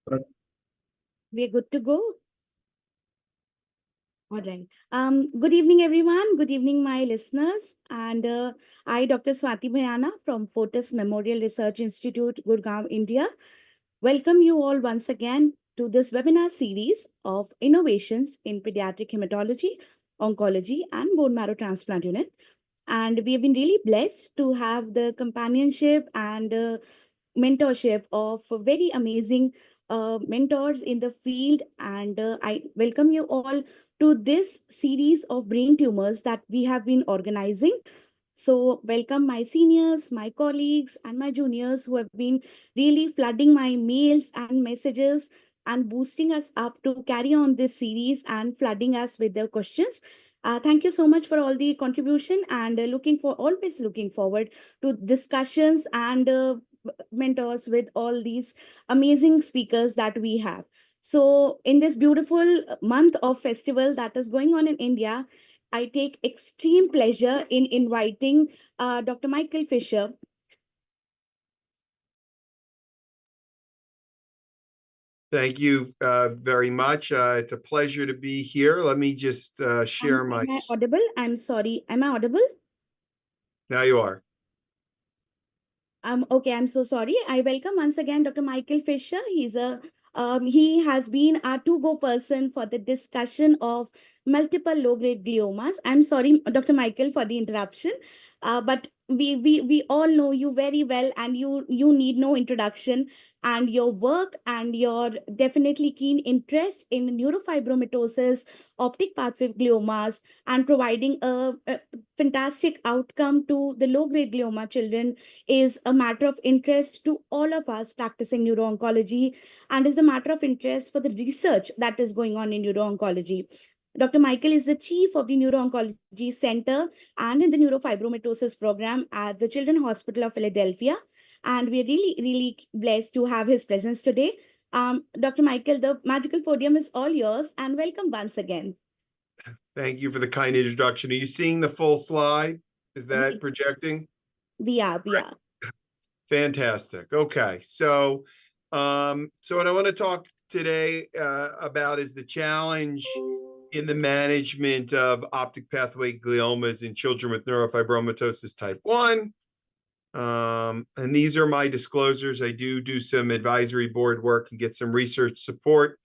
We're good to go. All right. Good evening, everyone. Good evening, my listeners. And I, Dr. Swati Bhayana from Fortis Memorial Research Institute, Gurgaon, India, welcome you all once again to this webinar series of innovations in pediatric hematology, oncology, and bone marrow transplant unit. And we have been really blessed to have the companionship and mentorship of very amazing mentors in the field. And I welcome you all to this series of brain tumors that we have been organizing. So, welcome my seniors, my colleagues, and my juniors who have been really flooding my mails and messages and boosting us up to carry on this series and flooding us with their questions. Thank you so much for all the contribution and always looking forward to discussions and mentors with all these amazing speakers that we have. So, in this beautiful month of festival that is going on in India, I take extreme pleasure in inviting Dr. Michael Fisher. Thank you very much. It's a pleasure to be here. Let me just share my... Am I audible? I'm sorry. Am I audible? Now you are. Okay, I'm so sorry. I welcome once again Dr. Michael Fisher. He has been our to-go person for the discussion of multiple low-grade gliomas. I'm sorry, Dr. Michael, for the interruption, but we all know you very well, and you need no introduction. And your work and your definitely keen interest in neurofibromatosis, optic pathway gliomas, and providing a fantastic outcome to the low-grade glioma children is a matter of interest to all of us practicing neuro-oncology, and is a matter of interest for the research that is going on in neuro-oncology. Dr. Michael is the chief of the Neuro-Oncology Center and in the Neurofibromatosis program at the Children's Hospital of Philadelphia. And we're really, really blessed to have his presence today. Dr. Michael, the magical podium is all yours, and welcome once again. Thank you for the kind introduction. Are you seeing the full slide? Is that projecting? We are. Fantastic. Okay. So what I want to talk today about is the challenge in the management of optic pathway gliomas in children with neurofibromatosis type 1. And these are my disclosures. I do some advisory board work and get some research support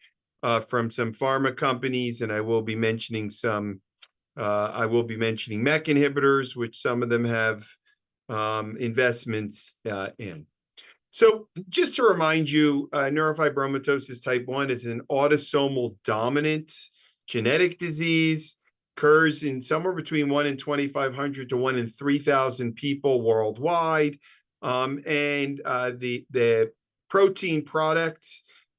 from some pharma companies, and I will be mentioning MEK inhibitors, which some of them have investments in. So just to remind you, neurofibromatosis type 1 is an autosomal dominant genetic disease, occurs in somewhere between 1 in 2,500 to 1 in 3,000 people worldwide. The protein product,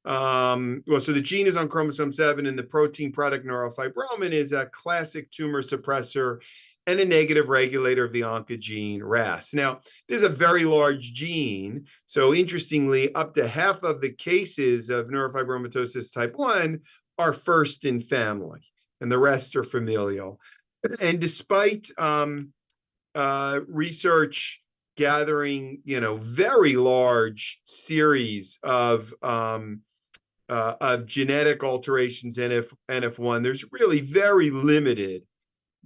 so the gene is on chromosome 7, and the protein product neurofibromin is a classic tumor suppressor and a negative regulator of the oncogene RAS. Now, this is a very large gene. So interestingly, up to half of the cases of neurofibromatosis type 1 are first in family, and the rest are familial. And despite research gathering, very large series of genetic alterations in NF1, there's really very limited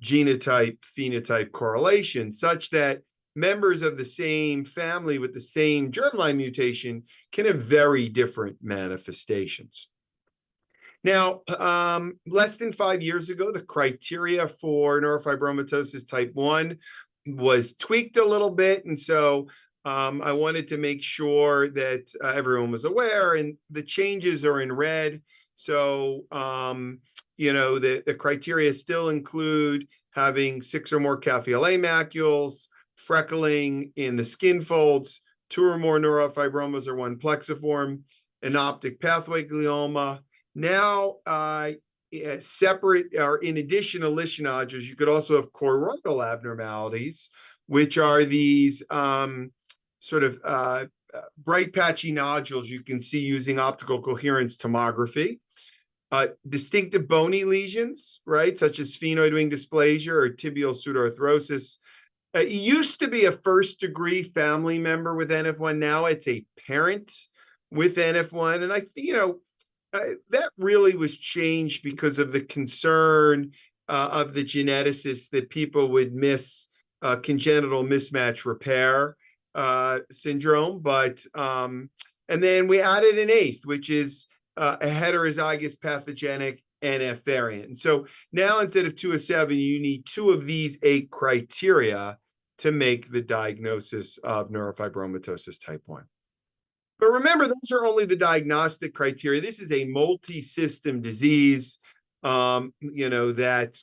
genotype-phenotype correlation, such that members of the same family with the same germline mutation can have very different manifestations. Now, less than 5 years ago, the criteria for neurofibromatosis type 1 was tweaked a little bit, and so I wanted to make sure that everyone was aware, and the changes are in red. So, the criteria still include having 6 or more cafe-au-lait macules, freckling in the skin folds, 2 or more neurofibromas or 1 plexiform, an optic pathway glioma. Now, separate or in addition to Lisch nodules, you could also have choroidal abnormalities, which are these bright patchy nodules you can see using optical coherence tomography. Distinctive bony lesions, right, such as sphenoid wing dysplasia or tibial pseudoarthrosis. It used to be a first-degree family member with NF1. Now it's a parent with NF1. And that really was changed because of the concern of the geneticists that people would miss congenital mismatch repair syndrome. And then we added an eighth, which is a heterozygous pathogenic NF variant. And so now instead of 2 of 7, you need 2 of these 8 criteria to make the diagnosis of neurofibromatosis type 1. But remember, those are only the diagnostic criteria. This is a multi-system disease, that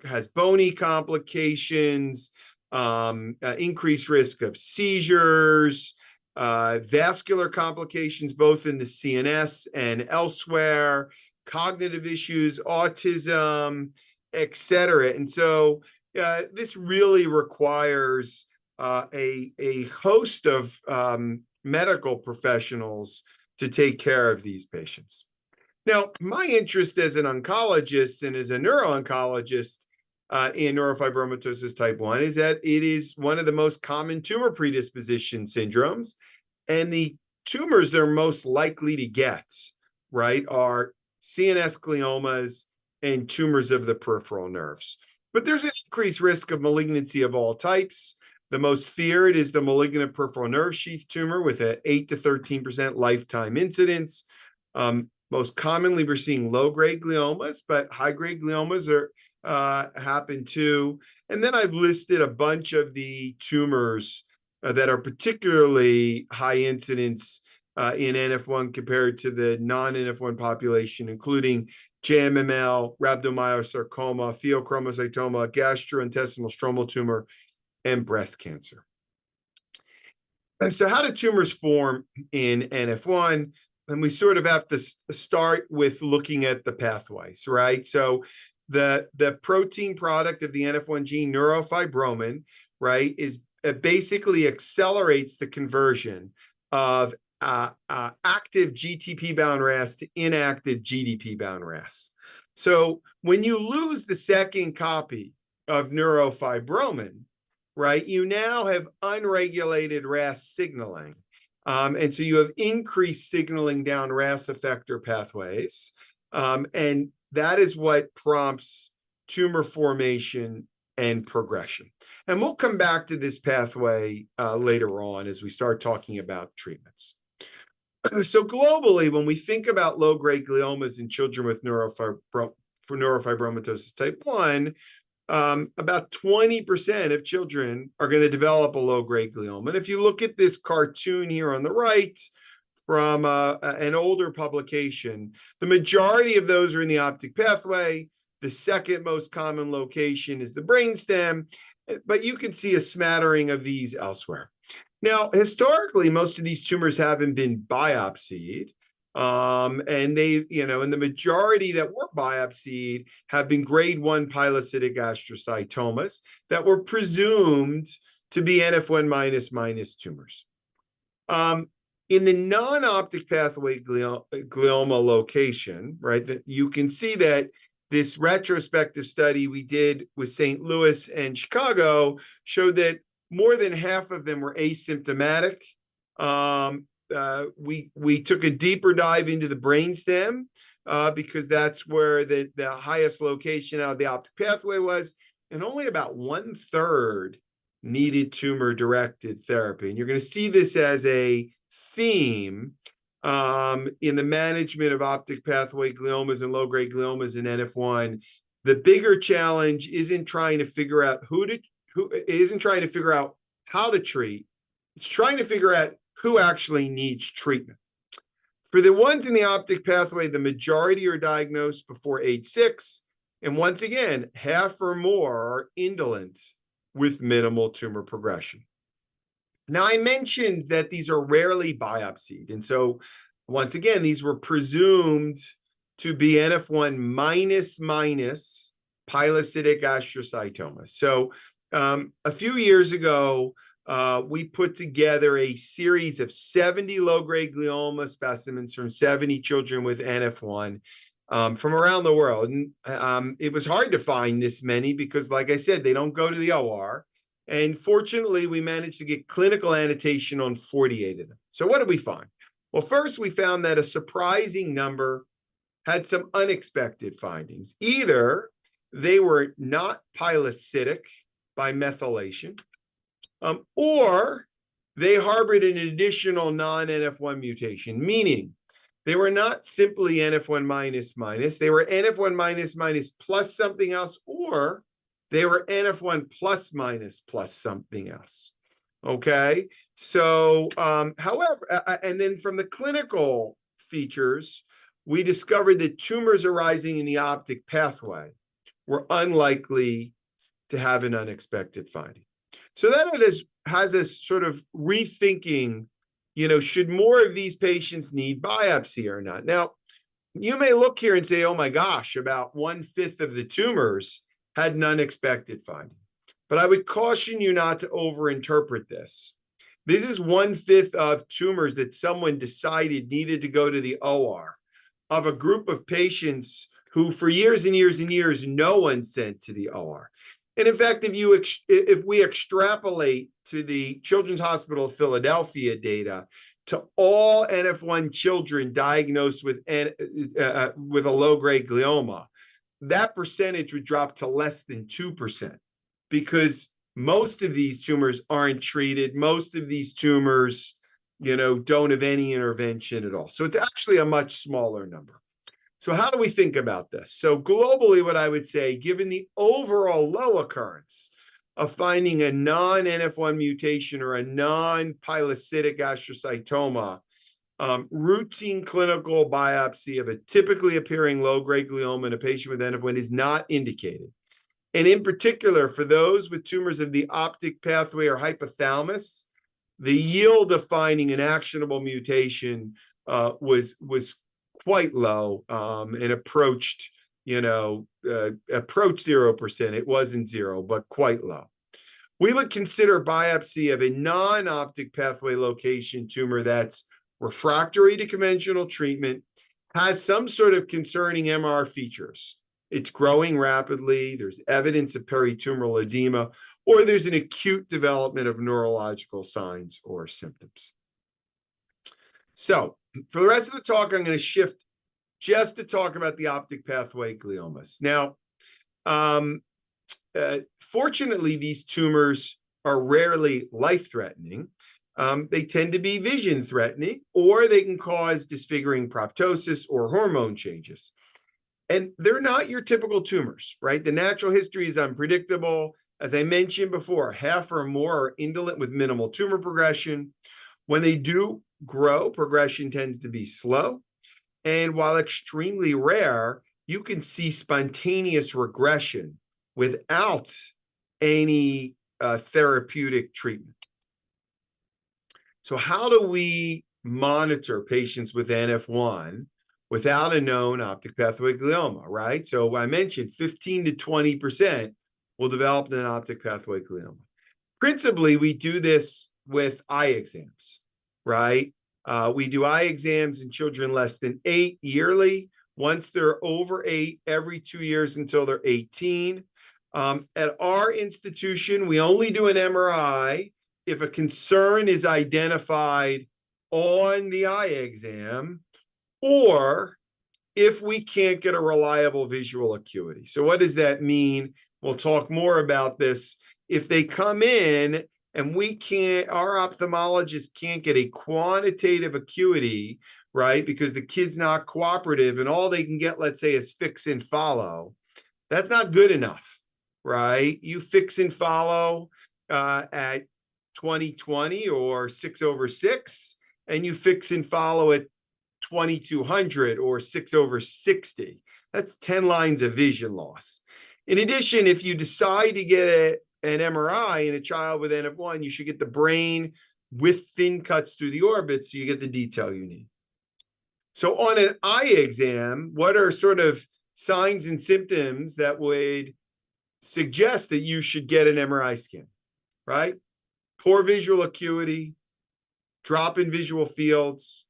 has bony complications, increased risk of seizures, vascular complications, both in the CNS and elsewhere, cognitive issues, autism, et cetera. And so this really requires a host of medical professionals to take care of these patients. Now, my interest as an oncologist and as a neuro-oncologist in neurofibromatosis type 1 is that it is one of the most common tumor predisposition syndromes, and the tumors they're most likely to get, right, are CNS gliomas and tumors of the peripheral nerves. But there's an increased risk of malignancy of all types. The most feared is the malignant peripheral nerve sheath tumor with an 8 to 13% lifetime incidence. Most commonly, we're seeing low-grade gliomas, but high-grade gliomas happen too. And then I've listed a bunch of the tumors that are particularly high incidence in NF1 compared to the non-NF1 population, including JMML, rhabdomyosarcoma, pheochromocytoma, gastrointestinal stromal tumor, and breast cancer. And so how do tumors form in NF1? And we sort of have to start with looking at the pathways, right? So the protein product of the NF1 gene, neurofibromin, right, is basically accelerates the conversion of active GTP-bound RAS to inactive GDP-bound RAS. So when you lose the second copy of neurofibromin, right, you now have unregulated RAS signaling. And so you have increased signaling down RAS effector pathways. And that is what prompts tumor formation and progression. And we'll come back to this pathway later on as we start talking about treatments. So globally, when we think about low-grade gliomas in children with neurofibromatosis type 1, about 20% of children are going to develop a low-grade glioma. And if you look at this cartoon here on the right from an older publication, the majority of those are in the optic pathway. The second most common location is the brainstem, but you can see a smattering of these elsewhere. Now, historically, most of these tumors haven't been biopsied. And and the majority that were biopsied have been grade 1 pilocytic astrocytomas that were presumed to be NF1 minus tumors. In the non-optic pathway glioma location, right, that you can see that this retrospective study we did with St. Louis and Chicago showed that more than half of them were asymptomatic. We took a deeper dive into the brainstem because that's where the highest location out of the optic pathway was, and only about 1/3 needed tumor-directed therapy. And you're going to see this as a theme in the management of optic pathway gliomas and low-grade gliomas in NF1. The bigger challenge isn't trying to figure out how to treat. It's trying to figure out who actually needs treatment. For the ones in the optic pathway, the majority are diagnosed before age 6. And once again, half or more are indolent with minimal tumor progression. Now, I mentioned that these are rarely biopsied. And so, once again, these were presumed to be NF1 minus pilocytic astrocytomas. So, a few years ago, we put together a series of 70 low-grade glioma specimens from 70 children with NF1 from around the world. And it was hard to find this many because, like I said, they don't go to the OR. And fortunately, we managed to get clinical annotation on 48 of them. So what did we find? Well, first, we found that a surprising number had some unexpected findings. Either they were not pilocytic by methylation, or they harbored an additional non-NF1 mutation, meaning they were not simply NF1 minus minus, they were NF1 minus minus plus something else, or they were NF1 plus minus plus something else. Okay, so however, and then from the clinical features, we discovered that tumors arising in the optic pathway were unlikely to have an unexpected finding. So that has us sort of rethinking, should more of these patients need biopsy or not? Now, you may look here and say, oh my gosh, about 1/5 of the tumors had an unexpected finding. But I would caution you not to overinterpret this. This is 1/5 of tumors that someone decided needed to go to the OR of a group of patients who for years and years and years, no one sent to the OR. And in fact, if we extrapolate to the Children's Hospital of Philadelphia data to all NF1 children diagnosed with a low-grade glioma, that percentage would drop to less than 2% because most of these tumors aren't treated. Most of these tumors, don't have any intervention at all. So it's actually a much smaller number. So how do we think about this? So globally, what I would say, given the overall low occurrence of finding a non-NF1 mutation or a non-pilocytic astrocytoma, routine clinical biopsy of a typically appearing low-grade glioma in a patient with NF1 is not indicated. And in particular, for those with tumors of the optic pathway or hypothalamus, the yield of finding an actionable mutation was quite low and approached 0%. It wasn't zero, but quite low. We would consider biopsy of a non-optic pathway location tumor that's refractory to conventional treatment, has some sort of concerning MR features. It's growing rapidly, there's evidence of peritumoral edema, or there's an acute development of neurological signs or symptoms. So for the rest of the talk, I'm going to shift just to talk about the optic pathway gliomas. Now, fortunately, these tumors are rarely life-threatening. They tend to be vision-threatening, or they can cause disfiguring proptosis or hormone changes. And they're not your typical tumors, right? The natural history is unpredictable. As I mentioned before, half or more are indolent with minimal tumor progression. When they do grow, progression tends to be slow. And while extremely rare, you can see spontaneous regression without any therapeutic treatment. So how do we monitor patients with NF1 without a known optic pathway glioma, right? So I mentioned 15 to 20% will develop an optic pathway glioma. Principally, we do this with eye exams, right? We do eye exams in children less than 8 yearly. Once they're over 8, every 2 years until they're 18. At our institution, we only do an MRI if a concern is identified on the eye exam, or if we can't get a reliable visual acuity. So what does that mean? We'll talk more about this. If they come in and our ophthalmologist can't get a quantitative acuity, right? Because the kid's not cooperative and all they can get, let's say, is fix and follow. That's not good enough, right? You fix and follow at 20/20 or 6/6, and you fix and follow at 2200 or 6/60. That's 10 lines of vision loss. In addition, if you decide to get an MRI in a child with NF1, you should get the brain with thin cuts through the orbit so you get the detail you need. So on an eye exam, what are sort of signs and symptoms that would suggest that you should get an MRI scan, right? Poor visual acuity, drop in visual fields,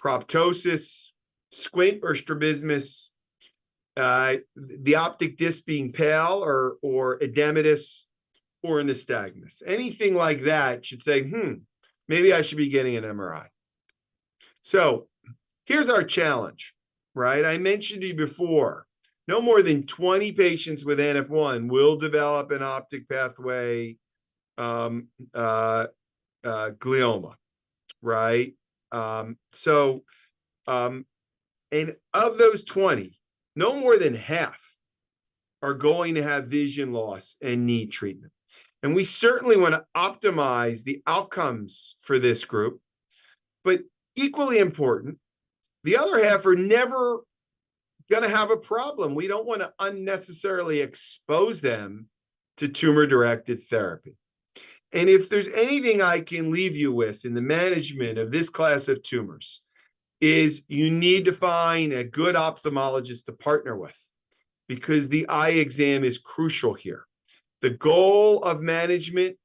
proptosis, squint or strabismus, the optic disc being pale or edematous, or nystagmus. Anything like that should say, maybe I should be getting an MRI. So here's our challenge, right? I mentioned to you before, no more than 20 patients with NF1 will develop an optic pathway um, uh, glioma, right? So, and of those 20, no more than half are going to have vision loss and need treatment. And we certainly want to optimize the outcomes for this group, but equally important, the other half are never going to have a problem. We don't want to unnecessarily expose them to tumor-directed therapy. And if there's anything I can leave you with in the management of this class of tumors, is you need to find a good ophthalmologist to partner with, because the eye exam is crucial here. The goal of management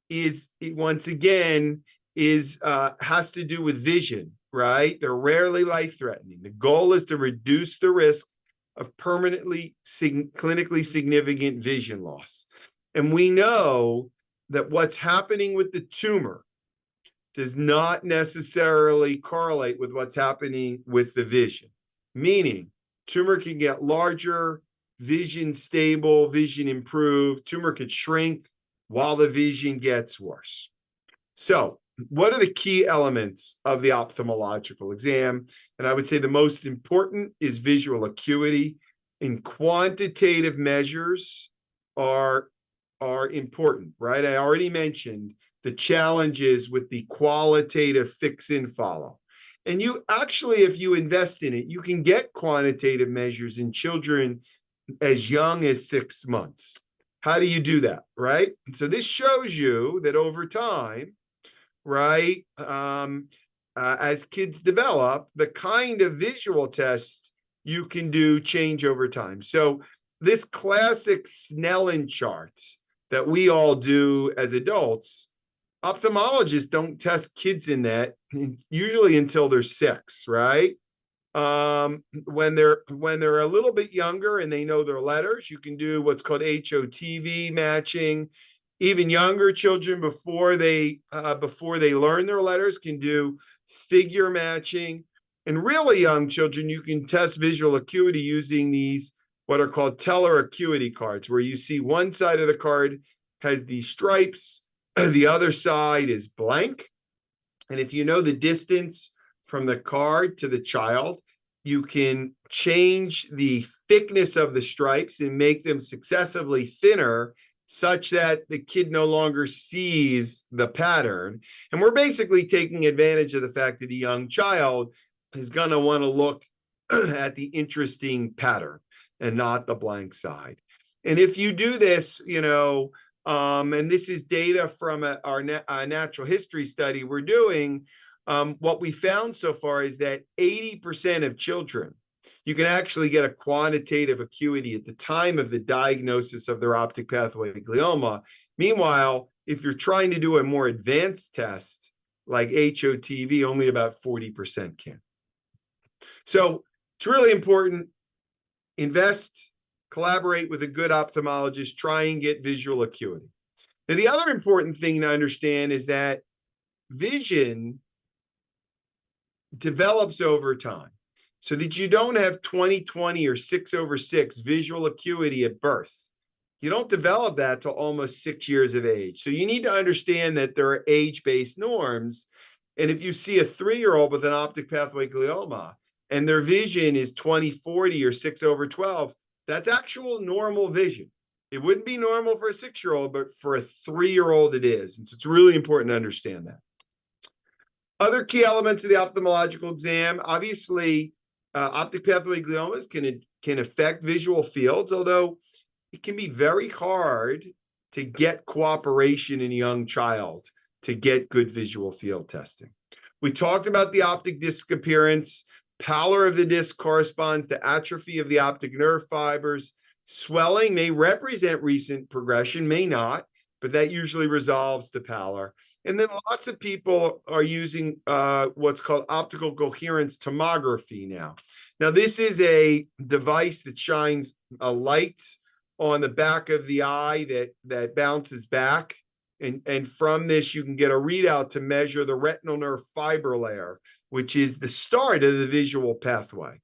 is, once again, has to do with vision, right? They're rarely life-threatening. The goal is to reduce the risk of permanently clinically significant vision loss. And we know that what's happening with the tumor does not necessarily correlate with what's happening with the vision, meaning tumor can get larger, vision stable, vision improved, tumor could shrink while the vision gets worse. So, what are the key elements of the ophthalmological exam? And I would say the most important is visual acuity. And quantitative measures are important, right? I already mentioned the challenges with the qualitative fix and follow. And you actually, if you invest in it, you can get quantitative measures in children as young as 6 months. How do you do that, right? So this shows you that over time, right, as kids develop, the kind of visual tests you can do change over time. So this classic Snellen chart that we all do as adults, ophthalmologists don't test kids in that usually until they're 6, right? When they're a little bit younger and they know their letters, you can do what's called HOTV matching. Even younger children, before they learn their letters, can do figure matching. And really young children, you can test visual acuity using these what are called teller acuity cards, where you see one side of the card has these stripes, the other side is blank. And if you know the distance from the card to the child, you can change the thickness of the stripes and make them successively thinner, such that the kid no longer sees the pattern. And we're basically taking advantage of the fact that a young child is going to want to look at the interesting pattern and not the blank side. And if you do this, and this is data from our natural history study we're doing, what we found so far is that 80% of children, you can actually get a quantitative acuity at the time of the diagnosis of their optic pathway glioma. Meanwhile, if you're trying to do a more advanced test like HOTV, only about 40% can. So it's really important. Invest, collaborate with a good ophthalmologist, try and get visual acuity. Now, the other important thing to understand is that vision develops over time, so that you don't have 20/20 or 6/6 visual acuity at birth. You don't develop that till almost 6 years of age. So you need to understand that there are age-based norms. And if you see a 3-year-old with an optic pathway glioma and their vision is 20/40 or 6/12, that's actual normal vision. It wouldn't be normal for a 6-year-old, but for a 3-year-old it is. And so it's really important to understand that. Other key elements of the ophthalmological exam, obviously, optic pathway gliomas can affect visual fields, although it can be very hard to get cooperation in a young child to get good visual field testing. We talked about the optic disc appearance. Pallor of the disc corresponds to atrophy of the optic nerve fibers. Swelling may represent recent progression, may not, but that usually resolves to pallor. And then lots of people are using what's called optical coherence tomography now. Now, this is a device that shines a light on the back of the eye that bounces back. And from this, you can get a readout to measure the retinal nerve fiber layer, which is the start of the visual pathway,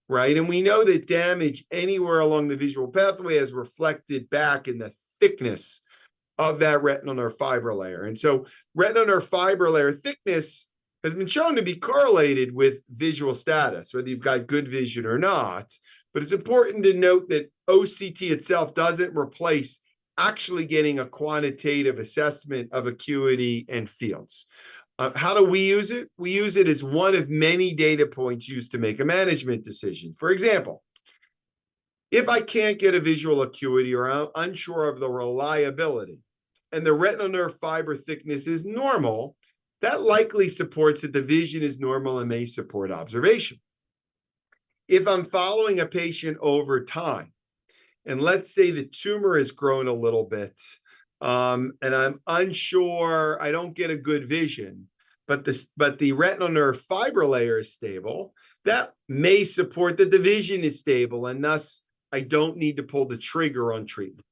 right? And we know that damage anywhere along the visual pathway is reflected back in the thickness of that retinal nerve fiber layer. And so retinal nerve fiber layer thickness has been shown to be correlated with visual status, whether you've got good vision or not. But it's important to note that OCT itself doesn't replace actually getting a quantitative assessment of acuity and fields. How do we use it? We use it as one of many data points used to make a management decision. For example, if I can't get a visual acuity or I'm unsure of the reliability and the retinal nerve fiber thickness is normal, that likely supports that the vision is normal and may support observation. If I'm following a patient over time, and let's say the tumor has grown a little bit, and I'm unsure, I don't get a good vision, but the retinal nerve fiber layer is stable, that may support that the vision is stable, and thus I don't need to pull the trigger on treatment.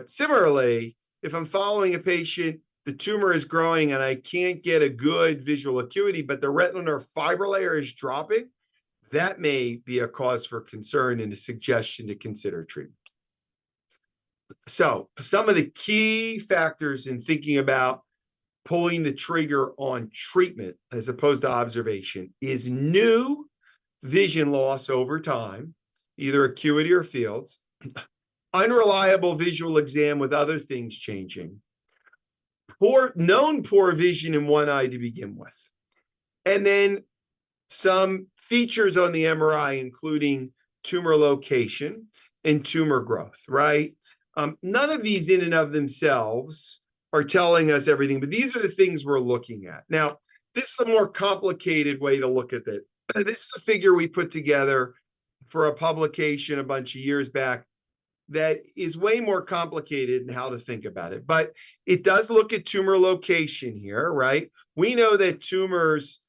Similarly, if I'm following a patient, the tumor is growing and I can't get a good visual acuity, but the retinal nerve fiber layer is dropping, that may be a cause for concern and a suggestion to consider treatment. So some of the key factors in thinking about pulling the trigger on treatment as opposed to observation is new vision loss over time, either acuity or fields, unreliable visual exam with other things changing, known poor vision in one eye to begin with, and then some features on the MRI, including tumor location and tumor growth, right? None of these in and of themselves are telling us everything, but these are the things we're looking at. Now, this is a more complicated way to look at it. This is a figure we put together for a publication a bunch of years back that is way more complicated in how to think about it. But it does look at tumor location here, right? We know that tumors,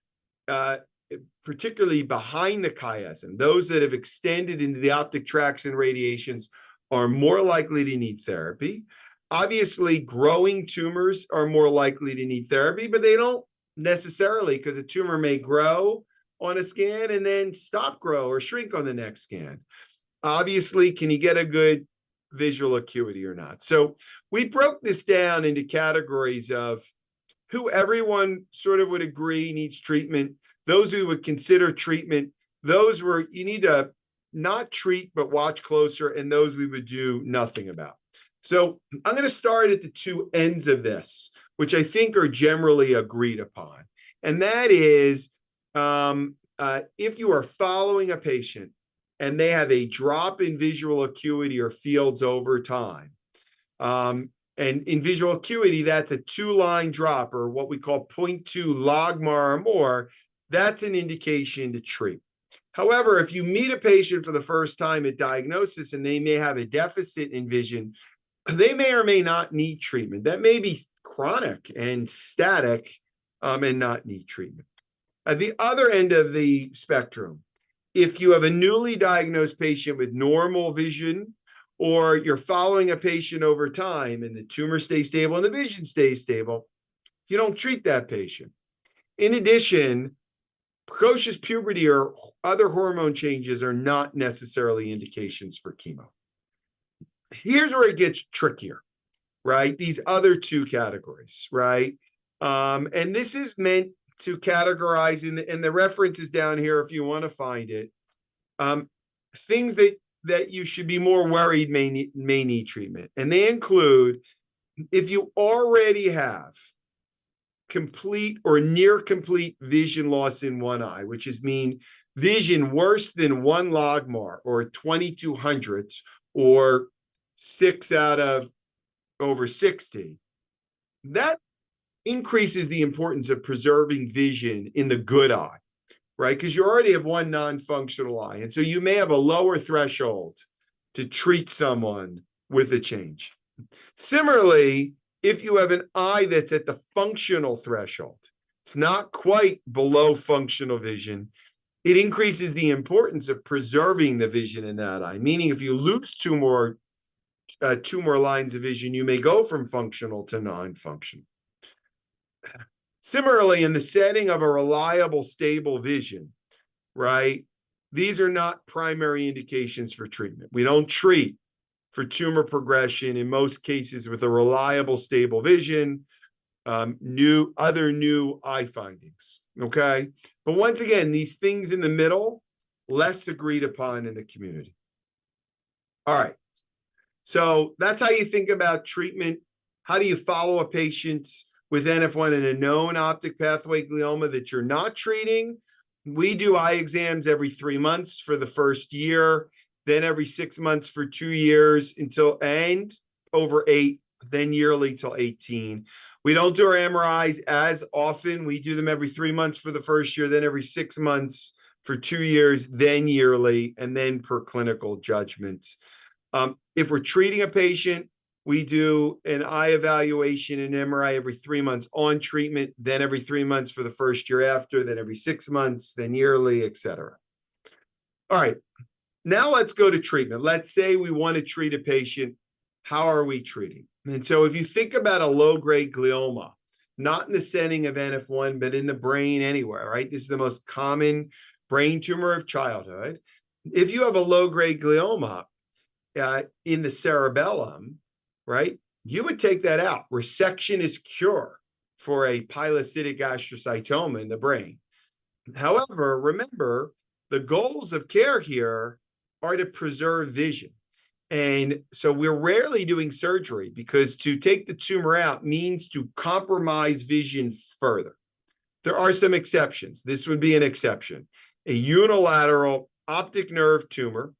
particularly behind the chiasm, those that have extended into the optic tracts and radiations are more likely to need therapy. Obviously, growing tumors are more likely to need therapy, but they don't necessarily, because a tumor may grow on a scan and then stop grow or shrink on the next scan. Obviously, can you get a good visual acuity or not? So we broke this down into categories of who everyone sort of would agree needs treatment, those who would consider treatment, those where you need to not treat but watch closer, and those we would do nothing about. So I'm going to start at the two ends of this, which I think are generally agreed upon. And that is, if you are following a patient and they have a drop in visual acuity or fields over time, and in visual acuity, that's a 2-line drop, or what we call 0.2 logmar or more, that's an indication to treat. However, if you meet a patient for the first time at diagnosis and they may have a deficit in vision, they may or may not need treatment. That may be chronic and static, and not need treatment. At the other end of the spectrum, if you have a newly diagnosed patient with normal vision, or you're following a patient over time and the tumor stays stable and the vision stays stable, you don't treat that patient. In addition, precocious puberty or other hormone changes are not necessarily indications for chemo. Here's where it gets trickier, right? These other two categories, right? And this is meant to categorize, and the reference is down here if you want to find it. Things that you should be more worried may need treatment. And they include, if you already have complete or near complete vision loss in one eye, which is mean vision worse than 1 logmar or 2200ths or 6 out of over 60, that increases the importance of preserving vision in the good eye, right? Because you already have one non-functional eye. And so you may have a lower threshold to treat someone with a change. Similarly, if you have an eye that's at the functional threshold, it's not quite below functional vision, it increases the importance of preserving the vision in that eye. Meaning if you lose two two more lines of vision, you may go from functional to non-functional. Similarly, in the setting of a reliable, stable vision, right, these are not primary indications for treatment. We don't treat for tumor progression in most cases with a reliable, stable vision, new eye findings, okay? But once again, these things in the middle, less agreed upon in the community. All right, so that's how you think about treatment. How do you follow a patient with NF1 and a known optic pathway glioma that you're not treating? We do eye exams every 3 months for the first year, then every 6 months for 2 years and over 8, then yearly till 18. We don't do our MRIs as often. We do them every 3 months for the first year, then every 6 months for 2 years, then yearly, and then per clinical judgment. If we're treating a patient, we do an eye evaluation and MRI every 3 months on treatment, then every 3 months for the first year after, then every 6 months, then yearly, etc. All right, now let's go to treatment. Let's say we want to treat a patient. How are we treating? And so if you think about a low-grade glioma, not in the setting of NF1, but in the brain anywhere, right? This is the most common brain tumor of childhood. If you have a low-grade glioma in the cerebellum, right, you would take that out. Resection is cure for a pilocytic astrocytoma in the brain. However, remember, the goals of care here are to preserve vision. And so we're rarely doing surgery because to take the tumor out means to compromise vision further. There are some exceptions. This would be an exception. A unilateral optic nerve tumor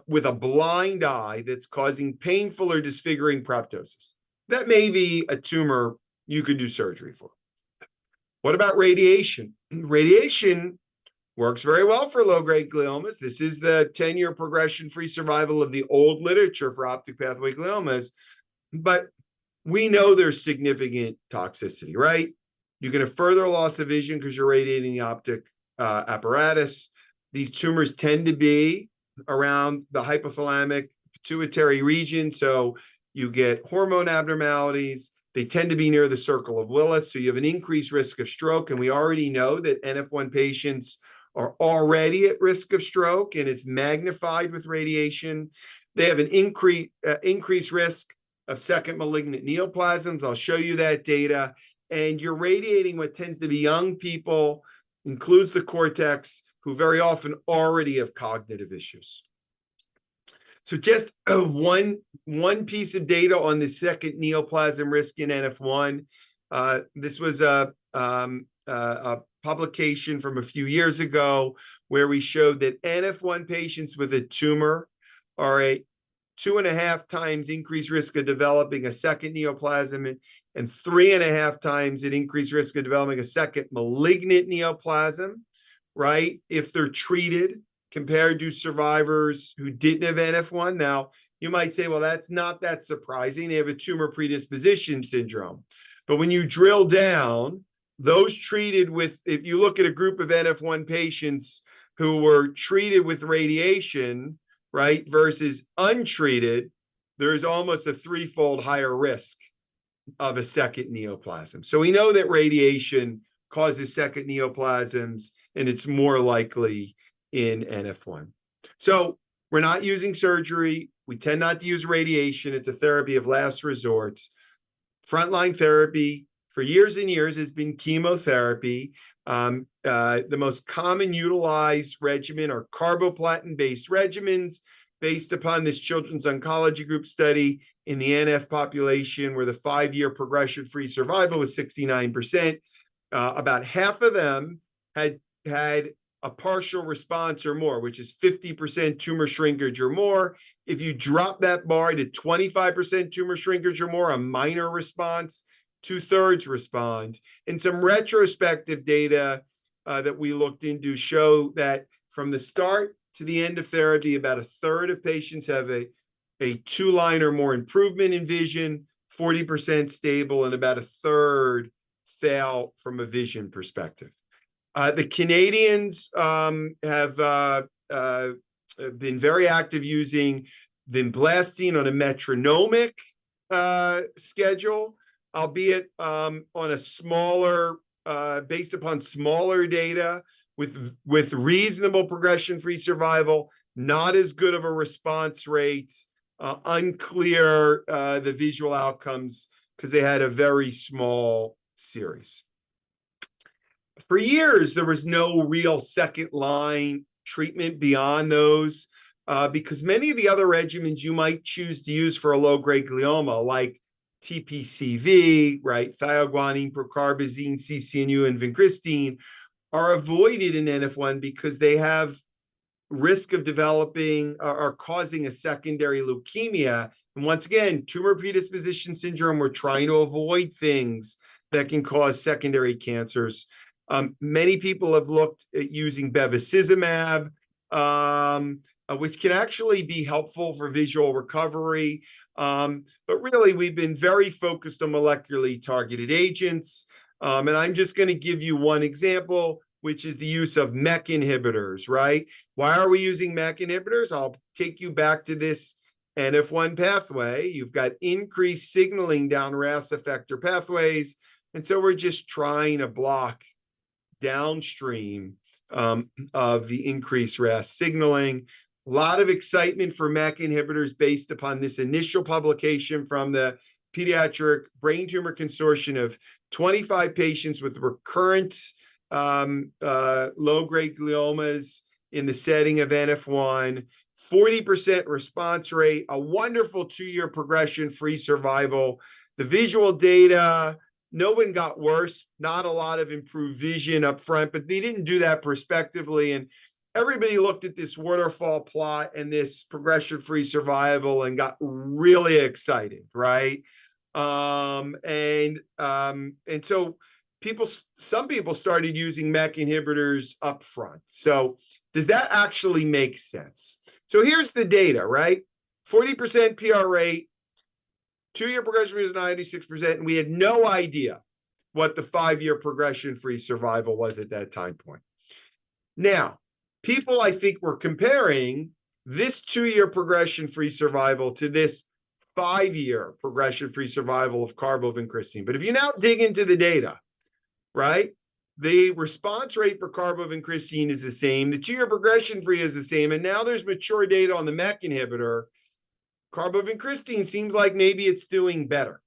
with a blind eye that's causing painful or disfiguring proptosis. That may be a tumor you could do surgery for. What about radiation? Radiation works very well for low-grade gliomas. This is the 10-year progression-free survival of the old literature for optic pathway gliomas. But we know there's significant toxicity, right? You can have further loss of vision because you're radiating the optic apparatus. These tumors tend to be around the hypothalamic pituitary region, so you get hormone abnormalities. They tend to be near the circle of Willis, so you have an increased risk of stroke, and we already know that NF1 patients are already at risk of stroke, and it's magnified with radiation. They have an increased risk of second malignant neoplasms. I'll show you that data. And you're radiating what tends to be young people, includes the cortex, who very often already have cognitive issues. So just one piece of data on the second neoplasm risk in NF1. This was a publication from a few years ago where we showed that NF1 patients with a tumor are a 2.5 times increased risk of developing a second neoplasm and 3.5 times an increased risk of developing a second malignant neoplasm, right, if they're treated compared to survivors who didn't have NF1. Now, you might say, well, that's not that surprising. They have a tumor predisposition syndrome. But when you drill down, those treated with, if you look at a group of NF1 patients who were treated with radiation, right, versus untreated, there's almost a 3-fold higher risk of a second neoplasm. So we know that radiation causes second neoplasms, and it's more likely in NF1. So we're not using surgery. We tend not to use radiation. It's a therapy of last resort. Frontline therapy for years and years has been chemotherapy. The most common utilized regimen are carboplatin-based regimens based upon this Children's Oncology Group study in the NF population where the 5-year progression-free survival was 69%. About half of them had a partial response or more, which is 50% tumor shrinkage or more. If you drop that bar to 25% tumor shrinkage or more, a minor response, 2/3 respond. And some retrospective data that we looked into show that from the start to the end of therapy, about 1/3 of patients have a 2-line or more improvement in vision, 40% stable, and about 1/3 fail from a vision perspective. The Canadians have been very active using vinblastine on a metronomic schedule, albeit on a smaller, based upon smaller data with reasonable progression-free survival, not as good of a response rate, unclear the visual outcomes because they had a very small series. For years, there was no real second line treatment beyond those because many of the other regimens you might choose to use for a low-grade glioma, like TPCV, right, thioguanine, procarbazine, CCNU, and vincristine, are avoided in NF1 because they have risk of developing or causing a secondary leukemia. And once again, tumor predisposition syndrome, we're trying to avoid things that can cause secondary cancers. Many people have looked at using bevacizumab, which can actually be helpful for visual recovery. But really, we've been very focused on molecularly targeted agents. And I'm just going to give you one example, which is the use of MEK inhibitors, right? Why are we using MEK inhibitors? I'll take you back to this NF1 pathway. You've got increased signaling down RAS effector pathways. And so we're just trying to block downstream of the increased RAS signaling. A lot of excitement for MEK inhibitors based upon this initial publication from the Pediatric Brain Tumor Consortium of 25 patients with recurrent low-grade gliomas in the setting of NF1, 40% response rate, a wonderful 2-year progression-free survival. The visual data, no one got worse, not a lot of improved vision up front, but they didn't do that prospectively. And everybody looked at this waterfall plot and this progression-free survival and got really excited, right? And so some people started using MEK inhibitors up front. So does that actually make sense? So here's the data, right? 40% PR rate, 2-year progression-free was 96%, and we had no idea what the 5-year progression-free survival was at that time point. Now, people, I think, were comparing this 2-year progression-free survival to this 5-year progression-free survival of carbovincristine. But if you now dig into the data, right, the response rate for carbovincristine is the same, the 2-year progression-free is the same, and now there's mature data on the MEK inhibitor. Carbovincristine seems like maybe it's doing better,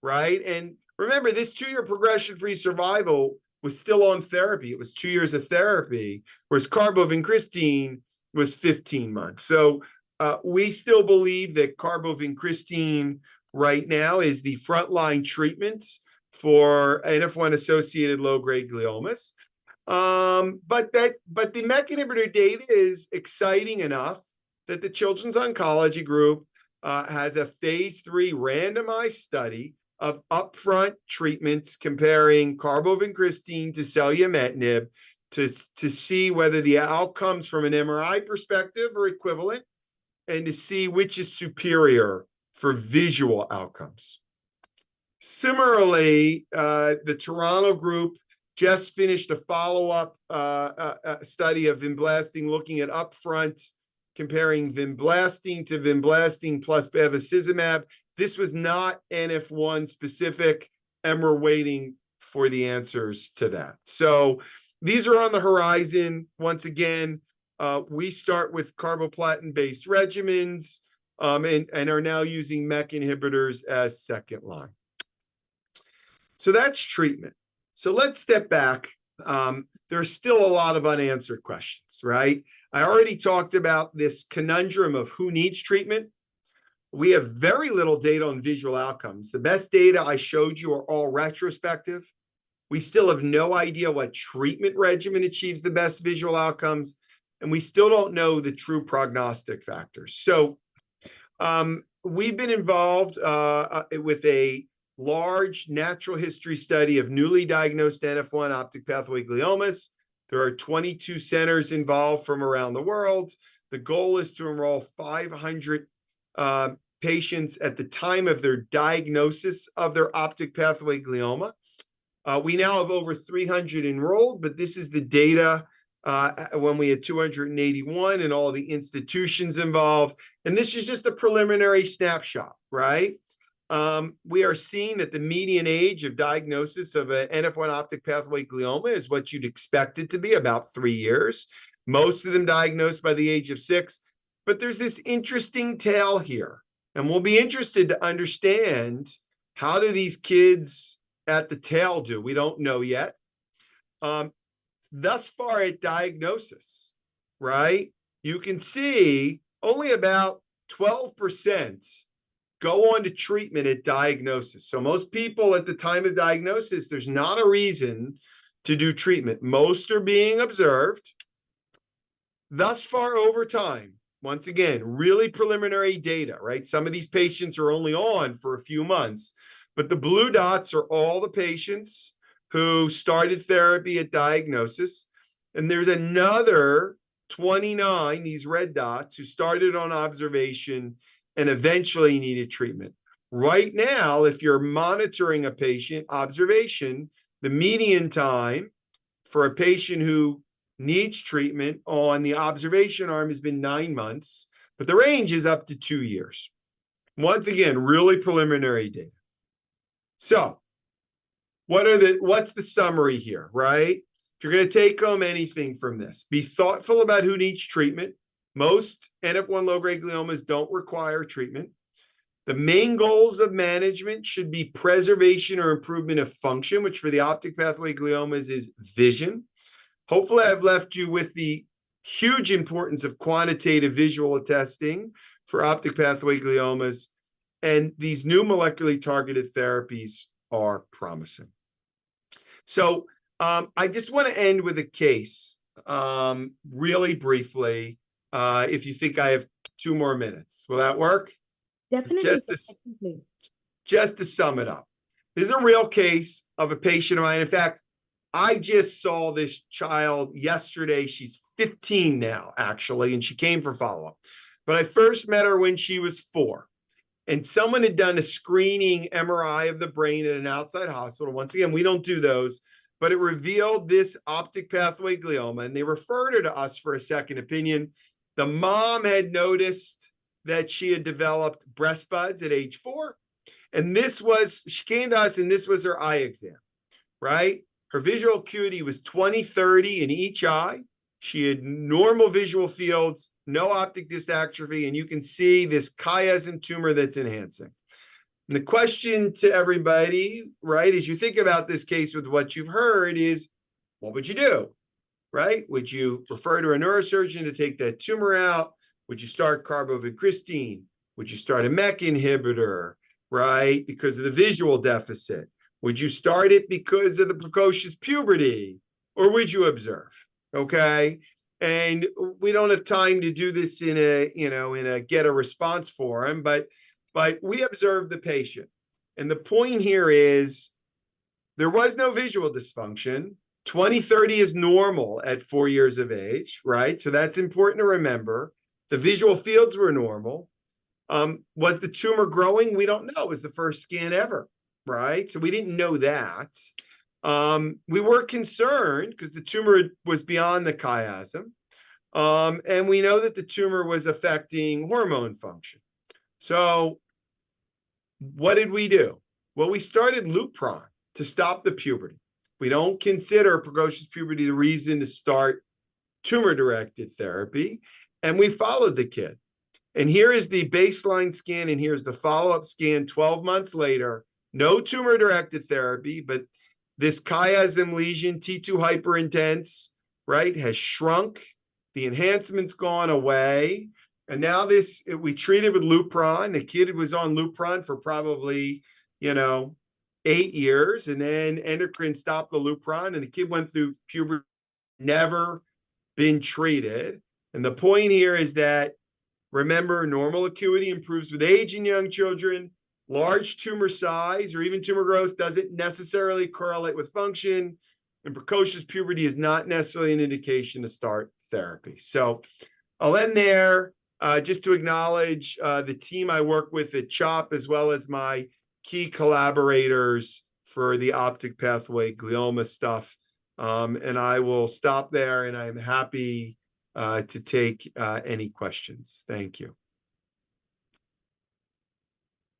right? And remember, this 2-year progression-free survival was still on therapy. It was 2 years of therapy, whereas carbovincristine was 15 months. So we still believe that carbovincristine right now is the frontline treatment for NF1-associated low-grade gliomas. But the MEK inhibitor data is exciting enough that the Children's Oncology Group has a phase 3 randomized study of upfront treatments comparing carbovincristine to selumetinib to see whether the outcomes from an MRI perspective are equivalent and to see which is superior for visual outcomes. Similarly, the Toronto group just finished a follow-up study of vinblastine looking at upfront comparing vinblastine to vinblastine plus bevacizumab. This was not NF1 specific, and we're waiting for the answers to that. So these are on the horizon. Once again, we start with carboplatin-based regimens and are now using MEK inhibitors as second line. So that's treatment. So let's step back. There's still a lot of unanswered questions, right? I already talked about this conundrum of who needs treatment. We have very little data on visual outcomes. The best data I showed you are all retrospective. We still have no idea what treatment regimen achieves the best visual outcomes, and we still don't know the true prognostic factors. So we've been involved with a large natural history study of newly diagnosed NF1 optic pathway gliomas. There are 22 centers involved from around the world. The goal is to enroll 500 patients at the time of their diagnosis of their optic pathway glioma. We now have over 300 enrolled, but this is the data when we had 281 and all the institutions involved. And this is just a preliminary snapshot, right? We are seeing that the median age of diagnosis of an NF1 optic pathway glioma is what you'd expect it to be, about 3 years. Most of them diagnosed by the age of 6. But there's this interesting tail here. And we'll be interested to understand, how do these kids at the tail do? We don't know yet. Thus far at diagnosis, right? You can see only about 12% go on to treatment at diagnosis. So most people at the time of diagnosis, there's not a reason to do treatment. Most are being observed. Thus far over time, once again, really preliminary data, right? Some of these patients are only on for a few months, but the blue dots are all the patients who started therapy at diagnosis. And there's another 29, these red dots, who started on observation and eventually needed treatment. Right now, if you're monitoring a patient, observation, the median time for a patient who needs treatment on the observation arm has been 9 months, but the range is up to 2 years. Once again, really preliminary data. So, what's the summary here, right? If you're going to take home anything from this, be thoughtful about who needs treatment. Most NF1 low-grade gliomas don't require treatment. The main goals of management should be preservation or improvement of function, which for the optic pathway gliomas is vision. Hopefully, I've left you with the huge importance of quantitative visual testing for optic pathway gliomas, and these new molecularly targeted therapies are promising. So I just want to end with a case, really briefly, if you think I have 2 more minutes. Will that work? Definitely. Just to sum it up. This is a real case of a patient of mine. In fact, I just saw this child yesterday. She's 15 now, actually, and she came for follow-up. But I first met her when she was 4. And someone had done a screening MRI of the brain at an outside hospital. Once again, we don't do those, but it revealed this optic pathway glioma, and they referred her to us for a second opinion. The mom had noticed that she had developed breast buds at age 4. And she came to us, and this was her eye exam, right? Her visual acuity was 20/30 in each eye. She had normal visual fields, no optic dystrophy, and you can see this chiasm tumor that's enhancing. And the question to everybody, right, as you think about this case with what you've heard is, what would you do, right? Would you refer to a neurosurgeon to take that tumor out? Would you start carbovincristine? Would you start a MEK inhibitor, right, because of the visual deficit? Would you start it because of the precocious puberty, or would you observe? Okay. And we don't have time to do this in a get a response forum, but we observed the patient. And the point here is there was no visual dysfunction. 20/30 is normal at 4 years of age, right? So that's important to remember. The visual fields were normal. Was the tumor growing? We don't know. It was the first scan ever, right? So we didn't know that. We were concerned because the tumor was beyond the chiasm. And we know that the tumor was affecting hormone function. So what did we do? Well, we started Lupron to stop the puberty. We don't consider precocious puberty the reason to start tumor-directed therapy. And we followed the kid. And here is the baseline scan, and here's the follow-up scan 12 months later. No tumor-directed therapy, but this chiasm lesion, T2 hyperintense, right, has shrunk. The enhancement's gone away. And now we treated with Lupron. The kid was on Lupron for probably, 8 years. And then endocrine stopped the Lupron, and the kid went through puberty, never been treated. And the point here is that, remember, normal acuity improves with age in young children. Large tumor size or even tumor growth doesn't necessarily correlate with function, and precocious puberty is not necessarily an indication to start therapy. So I'll end there just to acknowledge the team I work with at CHOP, as well as my key collaborators for the optic pathway glioma stuff. And I will stop there, and I'm happy to take any questions. Thank you.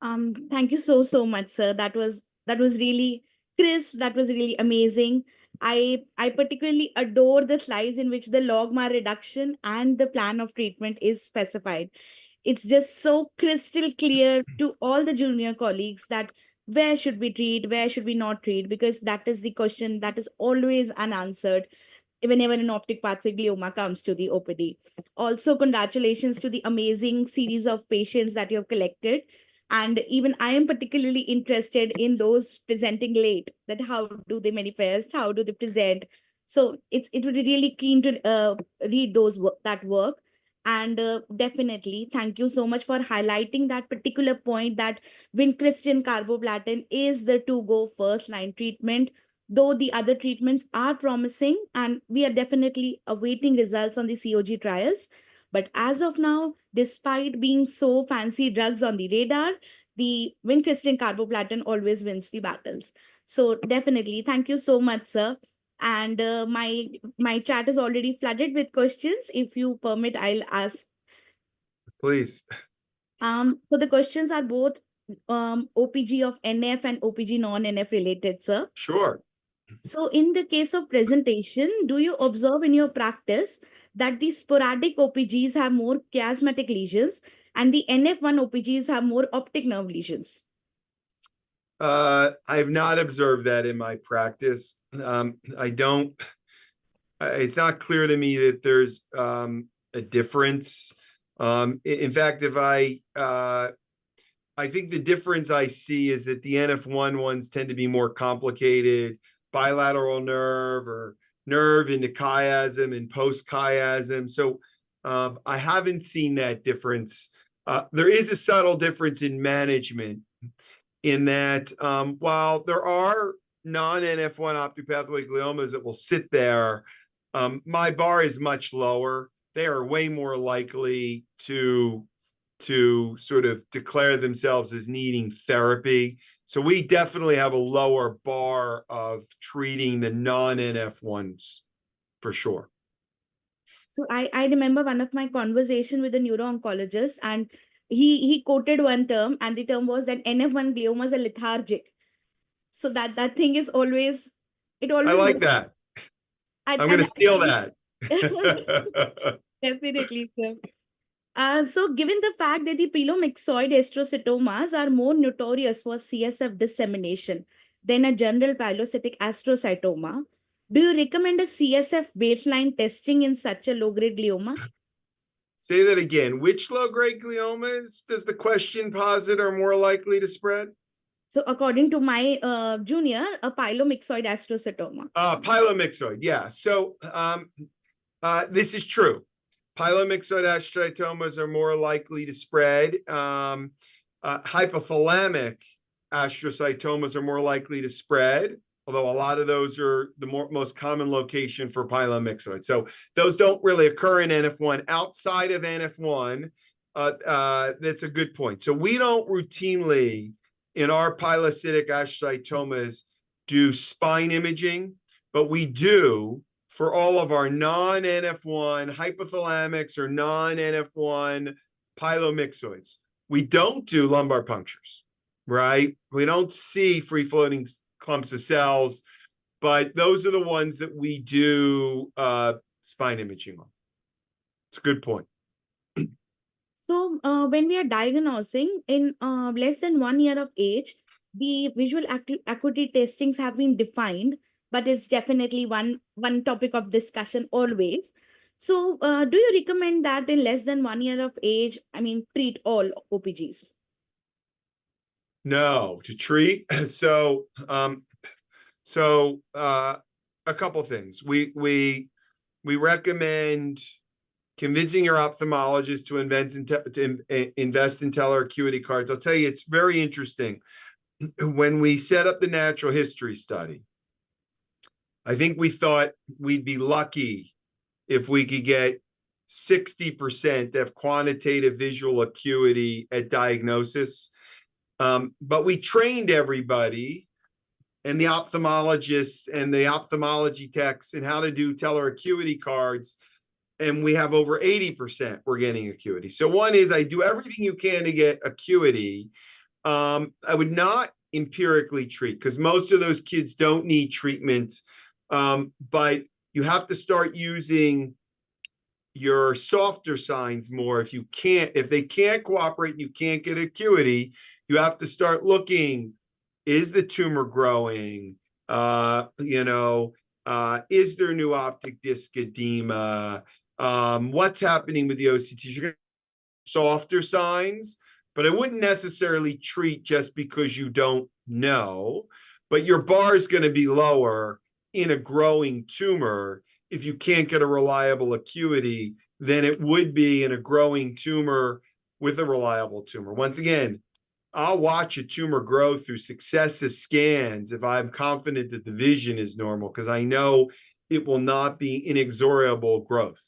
Thank you so much, sir. That was really crisp. That was really amazing. I particularly adore the slides in which the logMAR reduction and the plan of treatment is specified. It's just so crystal clear to all the junior colleagues that where should we treat, where should we not treat, because that is the question that is always unanswered whenever an optic pathway glioma comes to the OPD. Also, congratulations to the amazing series of patients that you have collected. And even I am particularly interested in those presenting late, that how do they manifest, how do they present. So it would be really keen to read that work. And definitely, thank you so much for highlighting that particular point that vincristine carboplatin is the to go first line treatment, though the other treatments are promising and we are definitely awaiting results on the COG trials. But as of now, despite being so fancy drugs on the radar, the vincristine carboplatin always wins the battles. So definitely, thank you so much, sir. And my chat is already flooded with questions. If you permit, I'll ask. Please. So the questions are both OPG of NF and OPG non-NF related, sir. Sure. So, in the case of presentation, do you observe in your practice that the sporadic OPGs have more chiasmatic lesions and the NF1 OPGs have more optic nerve lesions? I've not observed that in my practice. I don't, it's not clear to me that there's a difference. In fact, I think the difference I see is that the NF1 ones tend to be more complicated, bilateral nerve or nerve into chiasm and post chiasm. So I haven't seen that difference. There is a subtle difference in management in that while there are non-NF1 optic pathway gliomas that will sit there, my bar is much lower. They are way more likely to sort of declare themselves as needing therapy. So we definitely have a lower bar of treating the non-NF ones for sure. So I remember one of my conversation with a neuro-oncologist, and he quoted one term, and the term was that NF1 gliomas are lethargic. So that thing is always, it I always like that. I'm going and to steal that. definitely, sir. So, given the fact that the pelomyxoid astrocytomas are more notorious for CSF dissemination than a general pilocytic astrocytoma, do you recommend a CSF baseline testing in such a low-grade glioma? Say that again. Which low-grade gliomas does the question posit are more likely to spread? So, according to my junior, a pelomyxoid astrocytoma. Pylomyxoid, yeah. So this is true. Pylomyxoid astrocytomas are more likely to spread. Hypothalamic astrocytomas are more likely to spread, although a lot of those are the most common location for pylomyxoid. So those don't really occur in NF1. Outside of NF1, that's a good point. So we don't routinely, in our pilocytic astrocytomas, do spine imaging, but we do for all of our non-NF1 hypothalamics or non-NF1 pylomyxoids. We don't do lumbar punctures, right? We don't see free-floating clumps of cells, but those are the ones that we do spine imaging on. It's a good point. So, when we are diagnosing in less than 1 year of age, the visual acuity testings have been defined, but it's definitely one topic of discussion always. So, do you recommend that in less than 1 year of age, I mean, treat all OPGs? No, to treat. So a couple things. We recommend convincing your ophthalmologist to invest in teler acuity cards. I'll tell you, it's very interesting. When we set up the natural history study, I think we thought we'd be lucky if we could get 60% of quantitative visual acuity at diagnosis. But we trained everybody and the ophthalmologists and the ophthalmology techs in how to do teler acuity cards. And we have over 80% we're getting acuity. So one is I do everything you can to get acuity. I would not empirically treat because most of those kids don't need treatment. But you have to start using your softer signs more. If they can't cooperate and you can't get acuity, you have to start looking, is the tumor growing? Is there new optic disc edema? What's happening with the OCTs? You're going to softer signs, but I wouldn't necessarily treat just because you don't know. But your bar is going to be lower in a growing tumor if you can't get a reliable acuity than it would be in a growing tumor with a reliable tumor. Once again, I'll watch a tumor grow through successive scans if I'm confident that the vision is normal, because I know it will not be inexorable growth.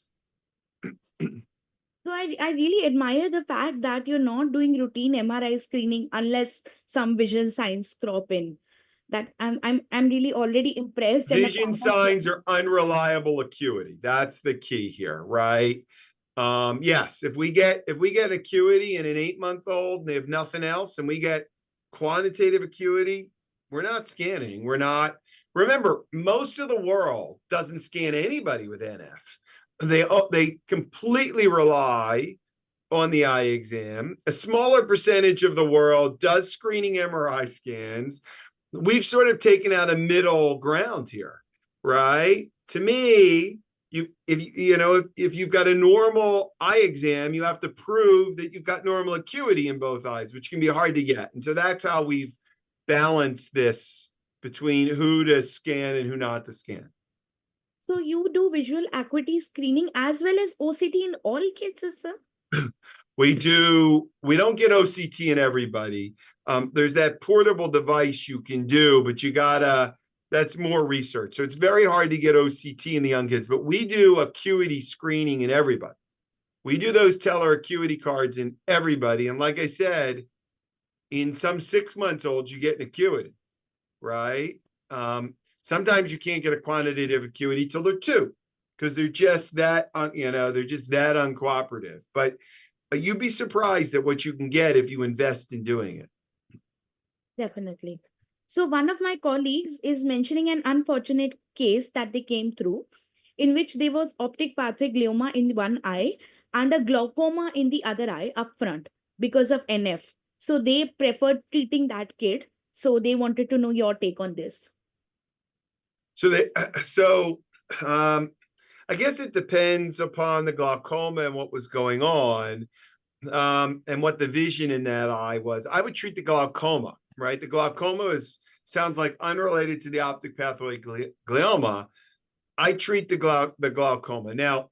So I really admire the fact that you're not doing routine MRI screening unless some vision signs crop in. That I'm really already impressed and a Vision fan of your. signs are unreliable acuity. That's the key here, right? Yes, if we get acuity in an 8-month-old and they have nothing else, and we get quantitative acuity, we're not scanning. We're not. Remember, most of the world doesn't scan anybody with NF. They completely rely on the eye exam. A smaller percentage of the world does screening MRI scans. We've sort of taken out a middle ground here, right? To me, if you've got a normal eye exam, you have to prove that you've got normal acuity in both eyes, which can be hard to get. And so that's how we've balanced this between who to scan and who not to scan. So you do visual acuity screening as well as OCT in all cases, sir? We don't get OCT in everybody. There's that portable device you can do, but that's more research. So it's very hard to get OCT in the young kids, but we do acuity screening in everybody. We do those teller acuity cards in everybody. And like I said, in some 6-month-olds, you get an acuity, right? Sometimes you can't get a quantitative acuity till they're 2 because they're just that uncooperative. But you'd be surprised at what you can get if you invest in doing it. Definitely. So one of my colleagues is mentioning an unfortunate case that they came through in which there was optic pathway glioma in one eye and a glaucoma in the other eye up front because of NF. So they preferred treating that kid. So they wanted to know your take on this. I guess it depends upon the glaucoma and what was going on, and what the vision in that eye was. I would treat the glaucoma, right? The glaucoma sounds like unrelated to the optic pathway glioma. I treat the glaucoma. Now,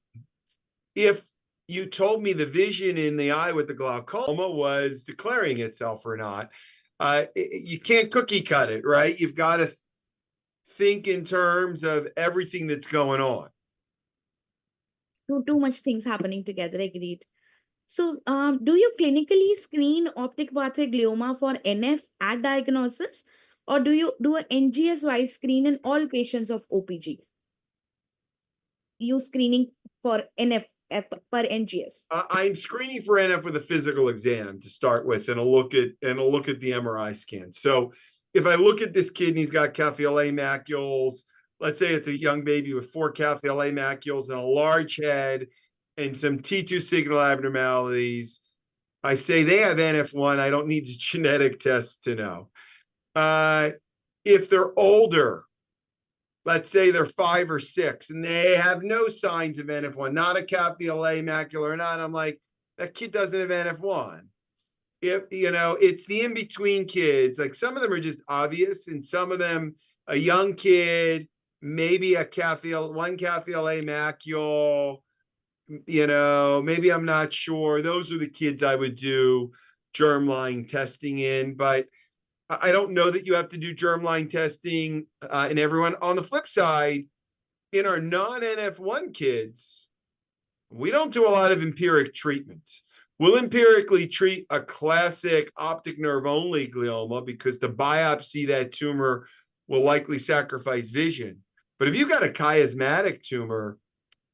if you told me the vision in the eye with the glaucoma was declaring itself or not, you can't cookie cut it, right? You've got to think in terms of everything that's going on. Too much things happening together, agreed. So do you clinically screen optic pathway glioma for NF at diagnosis, or do you do a NGS-wise screen in all patients of OPG? You screening for NF per NGS? I'm screening for NF with a physical exam to start with, and a look at the MRI scan. So if I look at this kid and he's got capital A macules, let's say it's a young baby with 4 capital A macules and a large head and some T2 signal abnormalities, I say they have NF1. I don't need a genetic test to know. If they're older, let's say they're 5 or 6, and they have no signs of NF1, not a capital A macula or not, I'm like, that kid doesn't have NF1. If it's the in-between kids, like some of them are just obvious, and some of them, a young kid, maybe one capital A macule, maybe I'm not sure. Those are the kids I would do germline testing in, but I don't know that you have to do germline testing in everyone. On the flip side, in our non-NF1 kids, we don't do a lot of empiric treatment. We'll empirically treat a classic optic nerve only glioma because to biopsy that tumor will likely sacrifice vision. But if you've got a chiasmatic tumor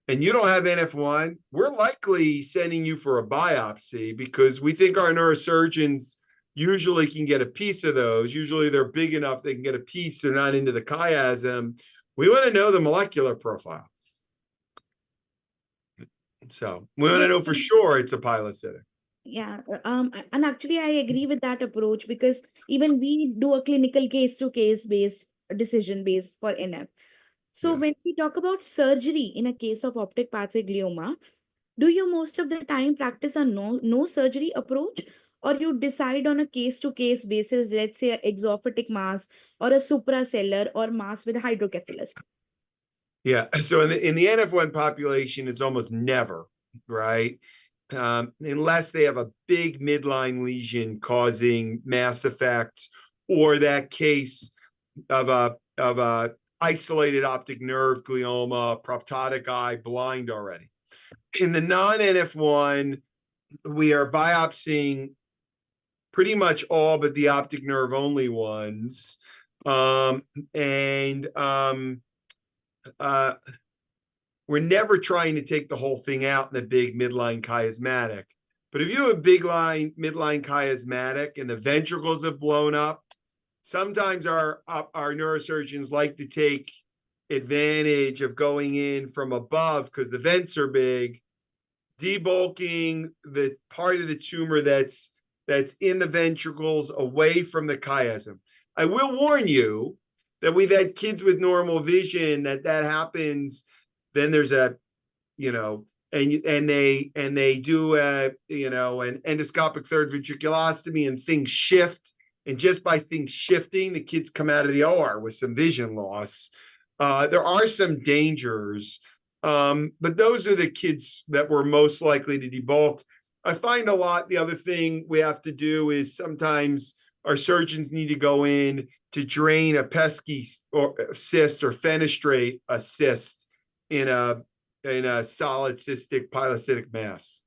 and you don't have NF1, we're likely sending you for a biopsy because we think our neurosurgeons usually can get a piece of those. Usually they're big enough they can get a piece. They're not into the chiasm. We want to know the molecular profile. So we want to know for sure it's a pilocytic. Yeah, and actually, I agree with that approach because even we do a clinical case to case based decision based for NF. So Yeah. when we talk about surgery in a case of optic pathway glioma, do you most of the time practice a no surgery approach, or you decide on a case to case basis, let's say a exophatic mass or a suprasellar or mass with hydrocephalus? Yeah. So in the NF1 population, it's almost never, right? Unless they have a big midline lesion causing mass effect, or that case of a isolated optic nerve glioma, proptotic eye, blind already. In the non-NF1, we are biopsying pretty much all but the optic nerve only ones. And we're never trying to take the whole thing out in a big midline chiasmatic. But if you have a big midline chiasmatic and the ventricles have blown up, sometimes our neurosurgeons like to take advantage of going in from above because the vents are big, debulking the part of the tumor that's in the ventricles away from the chiasm. I will warn you that we've had kids with normal vision that happens. Then there's a, and they do an endoscopic third ventriculostomy and things shift. And just by things shifting, the kids come out of the OR with some vision loss. There are some dangers, but those are the kids that we're most likely to debulk. I find a lot. The other thing we have to do is sometimes our surgeons need to go in to drain a pesky or cyst or fenestrate a cyst in a solid cystic pilocytic mass.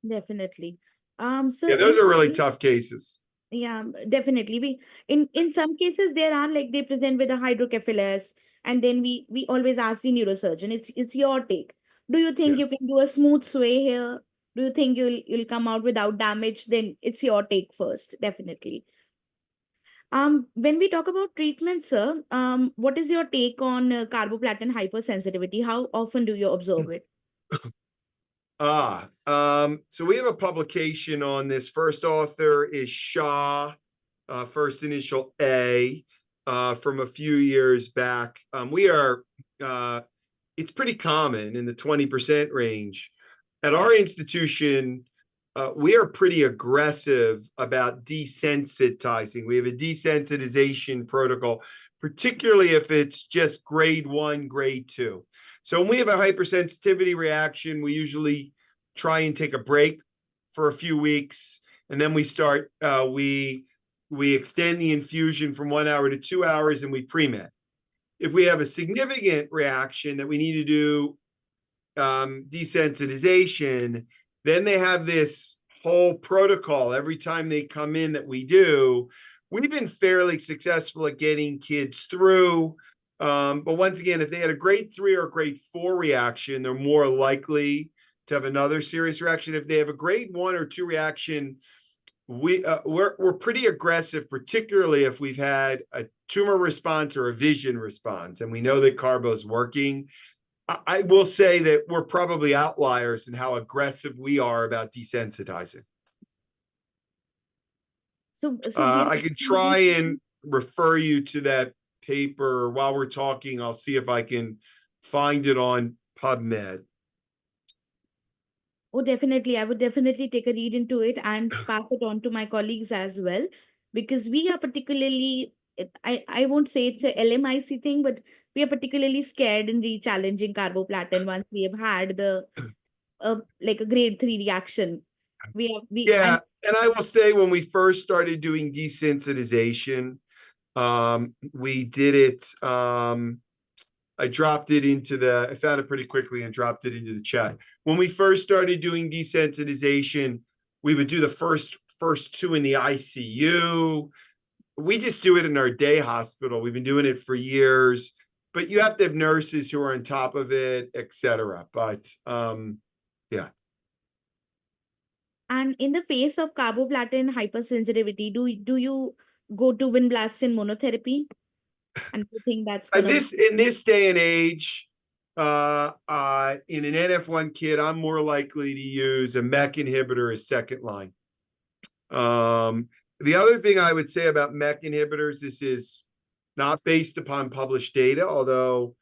Definitely. Yeah, So those are really tough cases. yeah, definitely. We in some cases there are like they present with a hydrocephalus, and then we always ask the neurosurgeon. It's your take. Do you think Yeah. you can do a smooth sway here? Do you think you'll come out without damage? Then it's your take first, definitely. When we talk about treatment, sir, what is your take on carboplatin hypersensitivity? How often do you observe it? So we have a publication on this. First author is Shaw, first initial A, from a few years back. It's pretty common in the 20% range. At our institution, we are pretty aggressive about desensitizing. We have a desensitization protocol, particularly if it's just grade 1, grade 2. So when we have a hypersensitivity reaction, we usually try and take a break for a few weeks, and then we start. We extend the infusion from 1 hour to 2 hours, and we pre-med. If we have a significant reaction that we need to do desensitization, then they have this whole protocol every time they come in that we do. We've been fairly successful at getting kids through. But once again, if they had a grade 3 or a grade 4 reaction, they're more likely to have another serious reaction. If they have a grade 1 or 2 reaction, we're pretty aggressive, particularly if we've had a tumor response or a vision response, and we know that carbo's working. I will say that we're probably outliers in how aggressive we are about desensitizing. So I can try and refer you to that paper while we're talking. I'll see if I can find it on PubMed. Oh, definitely. I would definitely take a read into it and pass it on to my colleagues as well, because we are particularly, I won't say it's a LMIC thing, but we are particularly scared in re-challenging carboplatin once we have had the like a grade 3 reaction. Yeah, and I will say when we first started doing desensitization, we did it. I dropped it I found it pretty quickly and dropped it into the chat. When we first started doing desensitization, we would do the first 2 in the ICU. We just do it in our day hospital. We've been doing it for years, but you have to have nurses who are on top of it, et cetera. But yeah. And in the face of carboplatin hypersensitivity, do you go to vinblastine monotherapy? And do you think that's gonna be? This in this day and age, in an NF1 kid, I'm more likely to use a MEK inhibitor as second line. The other thing I would say about MEK inhibitors, this is not based upon published data, although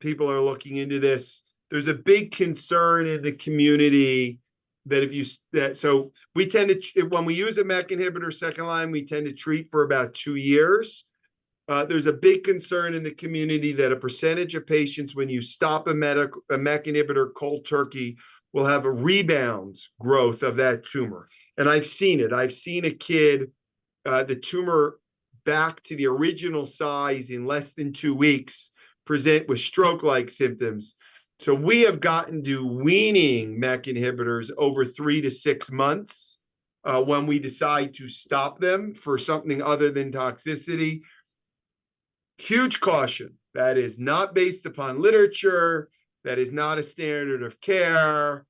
people are looking into this. There's a big concern in the community that if you that so we tend to when we use a MEK inhibitor second line, we tend to treat for about 2 years. There's a big concern in the community that a percentage of patients, when you stop a MEK inhibitor cold turkey, will have a rebound growth of that tumor. And I've seen it. I've seen a kid, the tumor back to the original size in less than 2 weeks, present with stroke-like symptoms. So we have gotten to weaning MEK inhibitors over 3 to 6 months when we decide to stop them for something other than toxicity. Huge caution. That is not based upon literature. That is not a standard of care.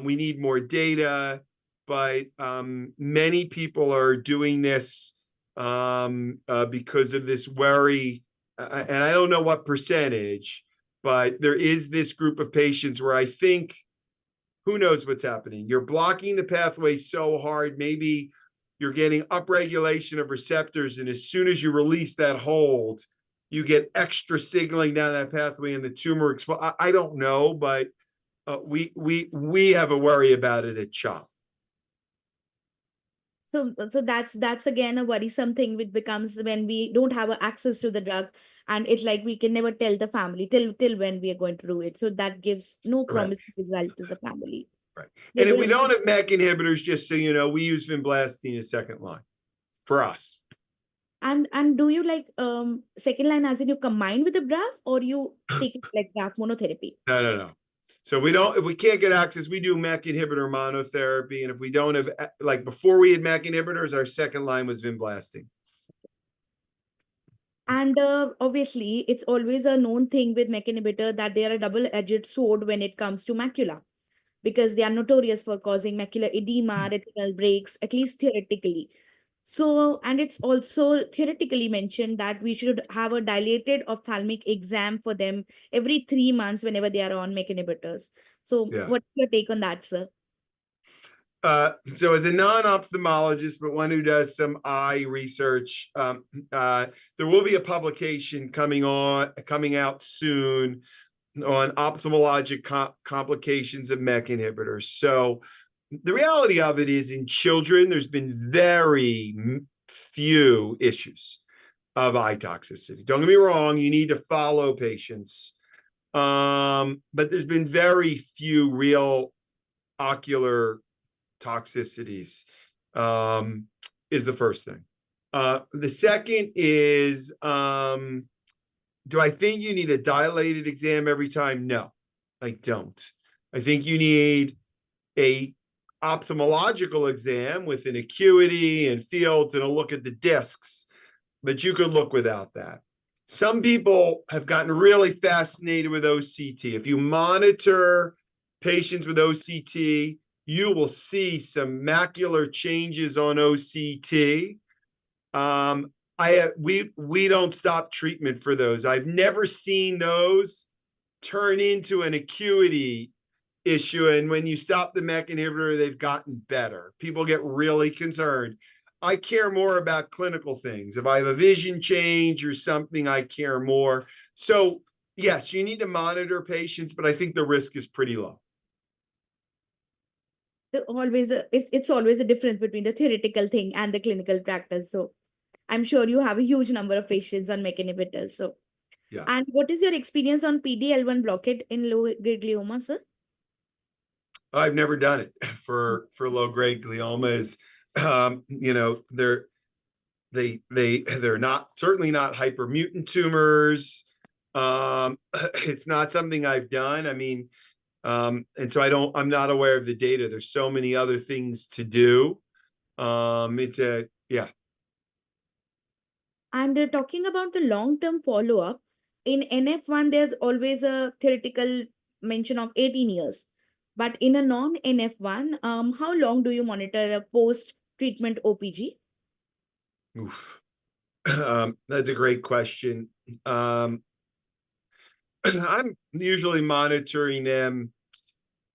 We need more data, but many people are doing this because of this worry. And I don't know what percentage, but there is this group of patients where I think, who knows what's happening? You're blocking the pathway so hard, maybe you're getting upregulation of receptors, and as soon as you release that hold, you get extra signaling down that pathway and the tumor explodes. I don't know, but we have a worry about it at CHOP. So that's again a worrisome thing, which becomes when we don't have access to the drug, and it's like we can never tell the family till when we are going to do it. So that gives no Correct. promising result to the family. Right. They And if we don't. don't have MEK inhibitors, just so you know, we use vinblastine as second line for us. And do you like second line as in you combine with the BRAF, or you take it like BRAF monotherapy? No. So if we can't get access, we do MEK inhibitor monotherapy. And if we don't have, like before we had MEK inhibitors, our second line was vinblastine. And obviously, it's always a known thing with MEK inhibitor that they are a double-edged sword when it comes to macula, because they are notorious for causing macular edema, retinal breaks, at least theoretically. So, and it's also theoretically mentioned that we should have a dilated ophthalmic exam for them every 3 months whenever they are on MEK inhibitors. So, Yeah. what's your take on that, sir? So as a non-ophthalmologist, but one who does some eye research, there will be a publication coming out soon on ophthalmologic complications of MEK inhibitors. So the reality of it is, in children, there's been very few issues of eye toxicity. Don't get me wrong, you need to follow patients. But there's been very few real ocular toxicities, is the first thing. The second is, do I think you need a dilated exam every time? No, I don't. I think you need a ophthalmological exam with an acuity and fields and a look at the discs, but you could look without that. Some people have gotten really fascinated with OCT. If you monitor patients with OCT, you will see some macular changes on OCT. We don't stop treatment for those. I've never seen those turn into an acuity issue, and when you stop the MEK inhibitor, they've gotten better. People get really concerned. I care more about clinical things. If I have a vision change or something, I care more. So yes, you need to monitor patients, but I think the risk is pretty low. So always, it's always a difference between the theoretical thing and the clinical practice. So I'm sure you have a huge number of patients on MEK inhibitors. So, Yeah. and what is your experience on PDL1 blockade in low-grade glioma, sir? I've never done it for low-grade glioma. Is they're not, certainly not hypermutant tumors. It's not something I've done. I mean, and so I'm not aware of the data. There's so many other things to do. Yeah. And talking about the long-term follow-up, in NF1, there's always a theoretical mention of 18 years. But in a non-NF1, how long do you monitor a post-treatment OPG? Oof. That's a great question. I'm usually monitoring them,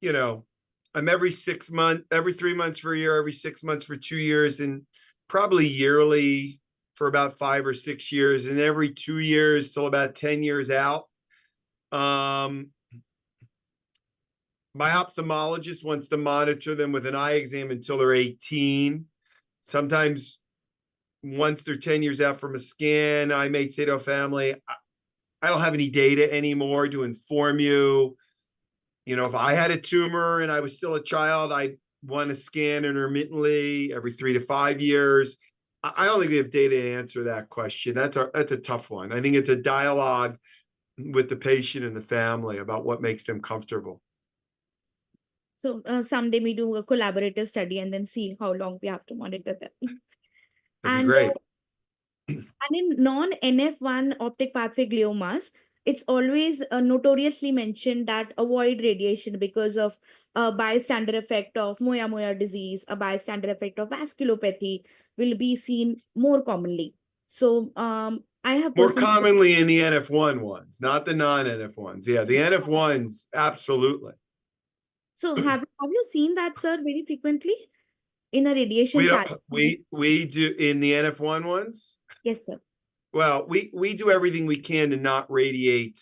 you know, I'm every 6 months, every 3 months for a year, every 6 months for 2 years, and probably yearly for about 5 or 6 years, and every 2 years till about 10 years out. Um, my ophthalmologist wants to monitor them with an eye exam until they're 18. Sometimes once they're 10 years out from a scan, I may say to a family, I don't have any data anymore to inform you. You know, if I had a tumor and I was still a child, I'd want to scan intermittently every 3 to 5 years. I don't think we have data to answer that question. That's a tough one. I think it's a dialogue with the patient and the family about what makes them comfortable. So someday we do a collaborative study and then see how long we have to monitor them. That'd be And great. And in non-NF1 optic pathway gliomas, it's always notoriously mentioned that avoid radiation because of a bystander effect of moya disease, a bystander effect of vasculopathy will be seen more commonly. So I have More personally. commonly in the NF1 ones, not the non-NF ones. Yeah, the NF ones, absolutely. So have you seen that, sir, very frequently in a radiation We don't challenge? we do in the NF1 ones. Yes, sir. Well, we do everything we can to not radiate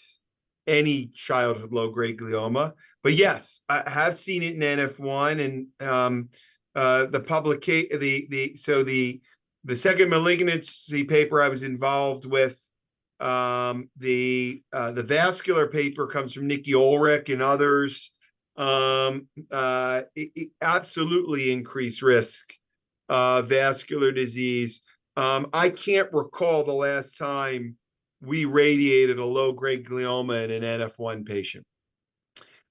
any childhood low-grade glioma. But yes, I have seen it in NF1, and the publication, the second malignancy paper I was involved with, the vascular paper comes from Nikki Ulrich and others. It absolutely increased risk vascular disease. I can't recall the last time we radiated a low-grade glioma in an NF1 patient.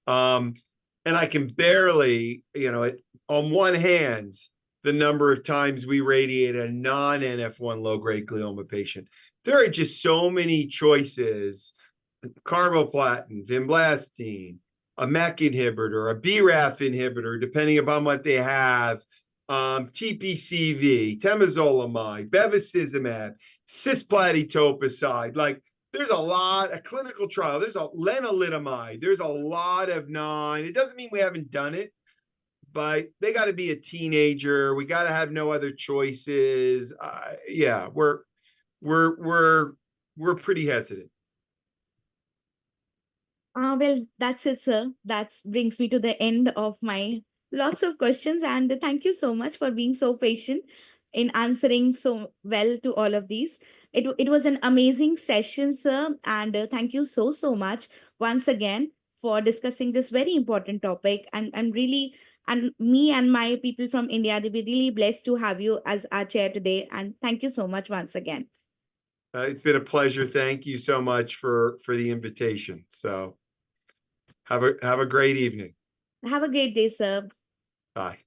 And I can barely, on one hand, the number of times we radiate a non-NF1 low-grade glioma patient. There are just so many choices: carboplatin, vinblastine, a MEK inhibitor, a BRAF inhibitor, depending upon what they have, TPCV, temozolomide, bevacizumab, cisplatin etoposide. Like, there's a clinical trial, there's a lenalidomide, there's a lot of it doesn't mean we haven't done it, but they got to be a teenager. We got to have no other choices. Yeah, we're pretty hesitant. Well, that's it, sir. That brings me to the end of my lots of questions. And thank you so much for being so patient in answering so well to all of these. It was an amazing session, sir. And thank you so much once again for discussing this very important topic. And really, and me and my people from India, they be really blessed to have you as our chair today. And thank you so much once again. It's been a pleasure. Thank you so much for the invitation. So have a great evening. Have a great day, sir. Bye.